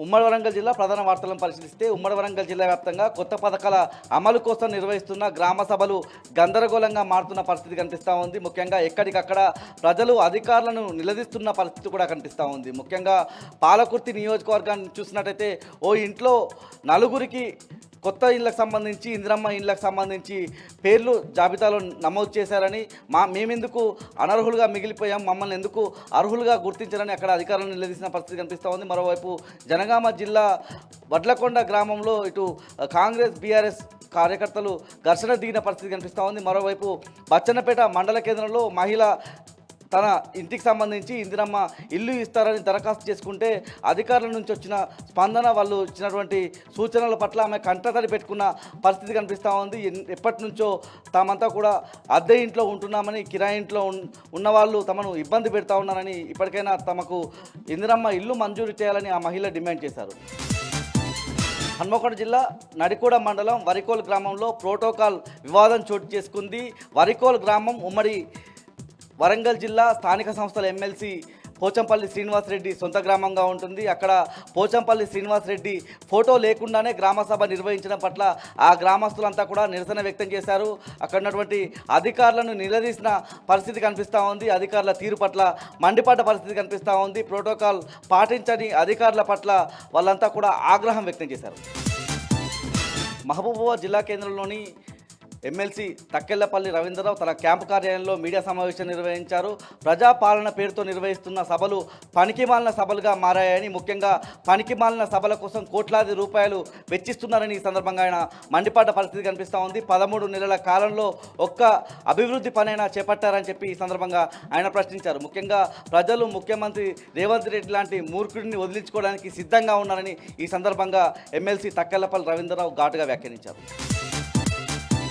ఉమ్మడి వరంగల్ జిల్లా ప్రధాన వార్తలను పరిశీలిస్తే ఉమ్మడి వరంగల్ జిల్లా వ్యాప్తంగా కొత్త పథకాల అమలు కోసం నిర్వహిస్తున్న గ్రామ సభలు గందరగోళంగా మారుతున్న పరిస్థితి కనిపిస్తూ ఉంది. ముఖ్యంగా ఎక్కడికక్కడ ప్రజలు అధికారులను నిలదీస్తున్న పరిస్థితి కూడా కనిపిస్తూ ఉంది. ముఖ్యంగా పాలకుర్తి నియోజకవర్గాన్ని చూసినట్టయితే ఓ ఇంట్లో నలుగురికి కొత్త ఇళ్లకు సంబంధించి ఇందిరమ్మ ఇళ్లకు సంబంధించి పేర్లు జాబితాలో నమోదు చేశారని మేమెందుకు అనర్హులుగా మిగిలిపోయాం, మమ్మల్ని ఎందుకు అర్హులుగా గుర్తించారని అక్కడ అధికారులను నిలదీసిన పరిస్థితి కనిపిస్తూ ఉంది. మరోవైపు జనగామ జిల్లా వడ్లకొండ గ్రామంలో ఇటు కాంగ్రెస్ బీఆర్ఎస్ కార్యకర్తలు ఘర్షణ దిగిన పరిస్థితి కనిపిస్తూ ఉంది. మరోవైపు బచ్చన్నపేట మండల కేంద్రంలో మహిళ తన ఇంటికి సంబంధించి ఇందిరమ్మ ఇల్లు ఇస్తారని దరఖాస్తు చేసుకుంటే అధికారుల నుంచి వచ్చిన స్పందన, వాళ్ళు ఇచ్చినటువంటి సూచనల పట్ల ఆమె కంటతడి పెట్టుకున్న పరిస్థితి కనిపిస్తూ ఉంది. ఎప్పటి నుంచో తామంతా కూడా అద్దె ఇంట్లో ఉంటున్నామని, కిరాయి ఇంట్లో ఉన్నవాళ్ళు తమను ఇబ్బంది పెడతా ఉన్నారని, ఇప్పటికైనా తమకు ఇందిరమ్మ ఇల్లు మంజూరు చేయాలని ఆ మహిళ డిమాండ్ చేశారు. హన్మకొండ జిల్లా నడికూడ మండలం వరికోల్ గ్రామంలో ప్రోటోకాల్ వివాదం చోటు చేసుకుంది. వరికోల్ గ్రామం ఉమ్మడి వరంగల్ జిల్లా స్థానిక సంస్థల ఎమ్మెల్సీ పోచంపల్లి శ్రీనివాసరెడ్డి సొంత గ్రామంగా ఉంటుంది. అక్కడ పోచంపల్లి శ్రీనివాసరెడ్డి ఫోటో లేకుండానే గ్రామసభ నిర్వహించడం పట్ల ఆ గ్రామస్తులంతా కూడా నిరసన వ్యక్తం చేశారు. అక్కడ ఉన్నటువంటి అధికారులను నిలదీసిన పరిస్థితి కనిపిస్తూ ఉంది. అధికారుల తీరు పట్ల మండిపడ్డ పరిస్థితి కనిపిస్తూ ఉంది. ప్రోటోకాల్ పాటించని అధికారుల పట్ల వాళ్ళంతా కూడా ఆగ్రహం వ్యక్తం చేశారు. మహబూబాబాద్ జిల్లా కేంద్రంలోని ఎమ్మెల్సీ తక్కెళ్లపల్లి రవీంద్రరావు తన క్యాంపు కార్యాలయంలో మీడియా సమావేశం నిర్వహించారు. ప్రజాపాలన పేరుతో నిర్వహిస్తున్న సభలు పనికిమాలిన సభలుగా మారాయని, ముఖ్యంగా పనికిమాలిన సభల కోసం కోట్లాది రూపాయలు వెచ్చిస్తున్నారని ఈ సందర్భంగా ఆయన మండిపడ్డ పరిస్థితి కనిపిస్తూ ఉంది. 13 నెలల కాలంలో ఒక్క అభివృద్ధి పనైనా చేపట్టారని చెప్పి ఈ సందర్భంగా ఆయన ప్రశ్నించారు. ముఖ్యంగా ప్రజలు ముఖ్యమంత్రి రేవంత్ రెడ్డి లాంటి మూర్ఖుడిని వదిలించుకోవడానికి సిద్ధంగా ఉన్నారని ఈ సందర్భంగా ఎమ్మెల్సీ తక్కెళ్లపల్లి రవీంద్రరావు ఘాటుగా వ్యాఖ్యానించారు.